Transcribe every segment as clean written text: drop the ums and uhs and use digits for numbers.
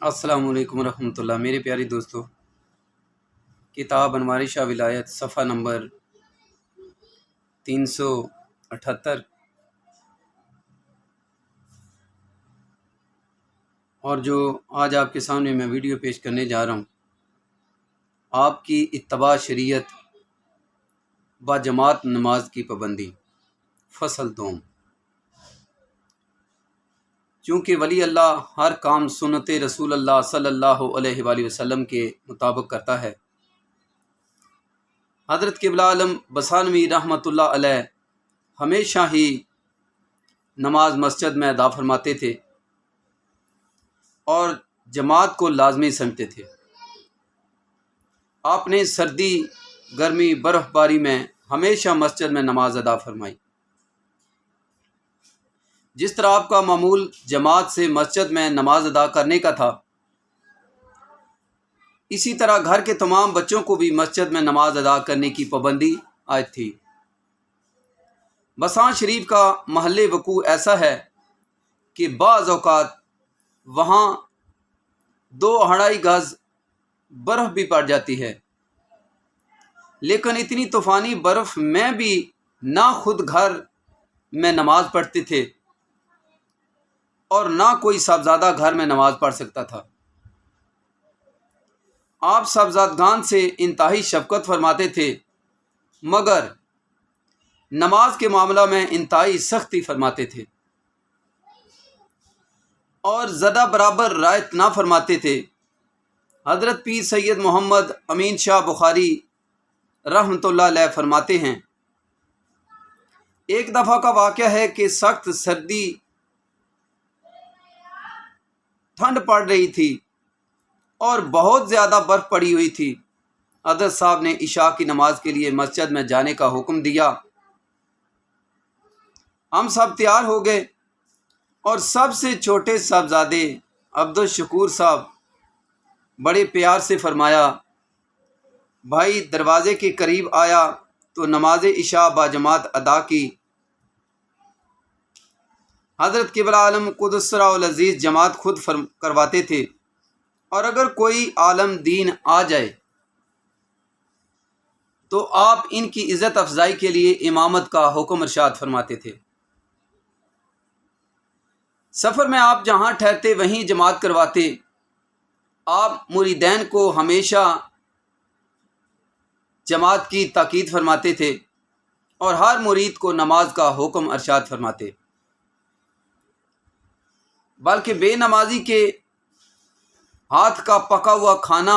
السلام علیکم ورحمۃ اللہ۔ میرے پیارے دوستو، کتاب انوار شاہ ولایت صفحہ نمبر 378 اور جو آج آپ کے سامنے میں ویڈیو پیش کرنے جا رہا ہوں، آپ کی اتباع شریعت با جماعت نماز کی پابندی، فصل دوم۔ چونکہ ولی اللہ ہر کام سنت رسول اللہ صلی اللہ علیہ وآلہ وسلم کے مطابق کرتا ہے۔ حضرت قبلہ عالم بسانوی رحمۃ اللہ علیہ ہمیشہ ہی نماز مسجد میں ادا فرماتے تھے اور جماعت کو لازمی سمجھتے تھے۔ آپ نے سردی، گرمی، برف باری میں ہمیشہ مسجد میں نماز ادا فرمائی۔ جس طرح آپ کا معمول جماعت سے مسجد میں نماز ادا کرنے کا تھا، اسی طرح گھر کے تمام بچوں کو بھی مسجد میں نماز ادا کرنے کی پابندی عائد تھی۔ بسان شریف کا محل وقوع ایسا ہے کہ بعض اوقات وہاں 2-2.5 گز برف بھی پڑ جاتی ہے، لیکن اتنی طوفانی برف میں بھی نہ خود گھر میں نماز پڑھتے تھے اور نہ کوئی صاحبزادہ گھر میں نماز پڑھ سکتا تھا۔ آپ صاحبزادگان سے انتہائی شفقت فرماتے تھے، مگر نماز کے معاملہ میں انتہائی سختی فرماتے تھے اور زدہ برابر رعایت نہ فرماتے تھے۔ حضرت پیر سید محمد امین شاہ بخاری رحمۃ اللہ علیہ فرماتے ہیں، ایک دفعہ کا واقعہ ہے کہ سخت سردی، ٹھنڈ پڑ رہی تھی اور بہت زیادہ برف پڑی ہوئی تھی۔ حضرت صاحب نے عشاء کی نماز کے لیے مسجد میں جانے کا حکم دیا۔ ہم سب تیار ہو گئے اور سب سے چھوٹے صاحبزادے عبدالشکور صاحب بڑے پیار سے فرمایا، بھائی دروازے کے قریب آیا تو نماز عشاء باجماعت ادا کی۔ حضرت قبلہ عالم قدس سرہ العزیز جماعت خود کرواتے تھے، اور اگر کوئی عالم دین آ جائے تو آپ ان کی عزت افزائی کے لیے امامت کا حکم ارشاد فرماتے تھے۔ سفر میں آپ جہاں ٹھہرتے وہیں جماعت کرواتے۔ آپ مریدین کو ہمیشہ جماعت کی تاکید فرماتے تھے اور ہر مرید کو نماز کا حکم ارشاد فرماتے، بلکہ بے نمازی کے ہاتھ کا پکا ہوا کھانا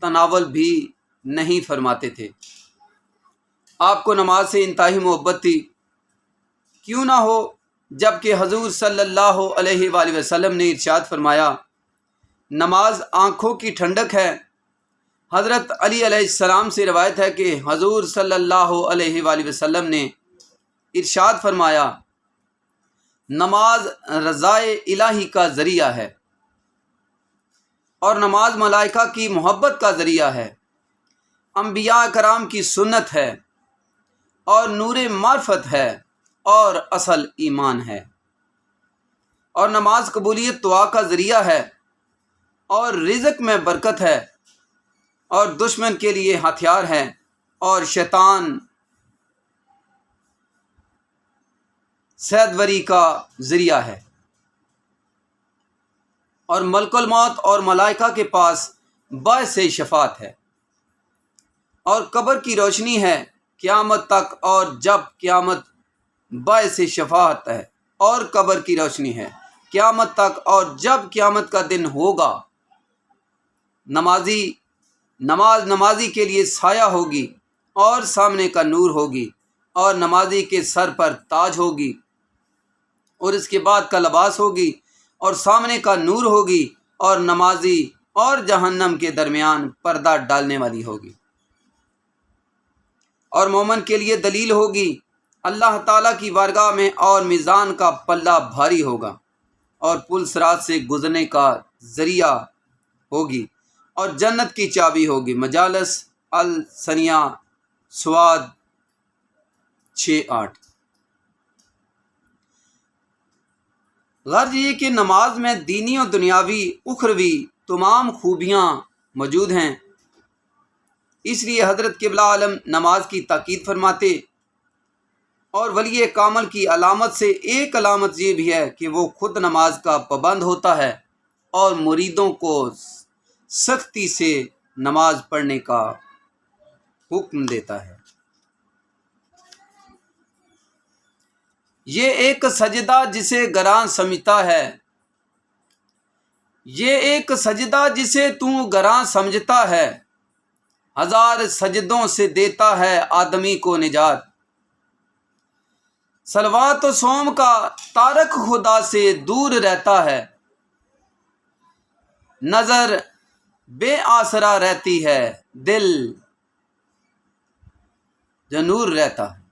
تناول بھی نہیں فرماتے تھے۔ آپ کو نماز سے انتہائی محبت تھی، کیوں نہ ہو جبکہ حضور صلی اللہ علیہ وآلہ وسلم نے ارشاد فرمایا، نماز آنکھوں کی ٹھنڈک ہے۔ حضرت علی علیہ السلام سے روایت ہے کہ حضور صلی اللہ علیہ وآلہ وسلم نے ارشاد فرمایا، نماز رضائے الہی کا ذریعہ ہے اور نماز ملائکہ کی محبت کا ذریعہ ہے، انبیاء کرام کی سنت ہے اور نور معرفت ہے اور اصل ایمان ہے، اور نماز قبولیت دعا کا ذریعہ ہے اور رزق میں برکت ہے اور دشمن کے لیے ہتھیار ہے اور شیطان سیدوری کا ذریعہ ہے، اور ملک الموت اور ملائکہ کے پاس باعث شفاعت ہے، اور قبر کی روشنی ہے قیامت تک، اور جب قیامت باعث شفاعت ہے اور قبر کی روشنی ہے قیامت تک، اور جب قیامت کا دن ہوگا نمازی کے لیے سایہ ہوگی اور سامنے کا نور ہوگی، اور نمازی کے سر پر تاج ہوگی اور اس کے بعد کا لباس ہوگی، اور سامنے کا نور ہوگی، اور نمازی اور جہنم کے درمیان پردہ ڈالنے والی ہوگی، اور مومن کے لیے دلیل ہوگی اللہ تعالیٰ کی بارگاہ میں، اور میزان کا پلہ بھاری ہوگا، اور پل صراط سے گزرنے کا ذریعہ ہوگی، اور جنت کی چابی ہوگی۔ مجالس الثنیہ سواد 6-8۔ غرض یہ کہ نماز میں دینی و دنیاوی اخروی تمام خوبیاں موجود ہیں، اس لیے حضرت قبلہ عالم نماز کی تاکید فرماتے، اور ولی کامل کی علامت سے ایک علامت یہ بھی ہے کہ وہ خود نماز کا پابند ہوتا ہے اور مریدوں کو سختی سے نماز پڑھنے کا حکم دیتا ہے۔ یہ ایک سجدہ جسے گراں سمجھتا ہے، یہ ایک سجدہ جسے تو گراں سمجھتا ہے، ہزار سجدوں سے دیتا ہے آدمی کو نجات۔ صلوات و صوم کا تارک خدا سے دور رہتا ہے، نظر بے آسرا رہتی ہے، دل جو نور رہتا ہے۔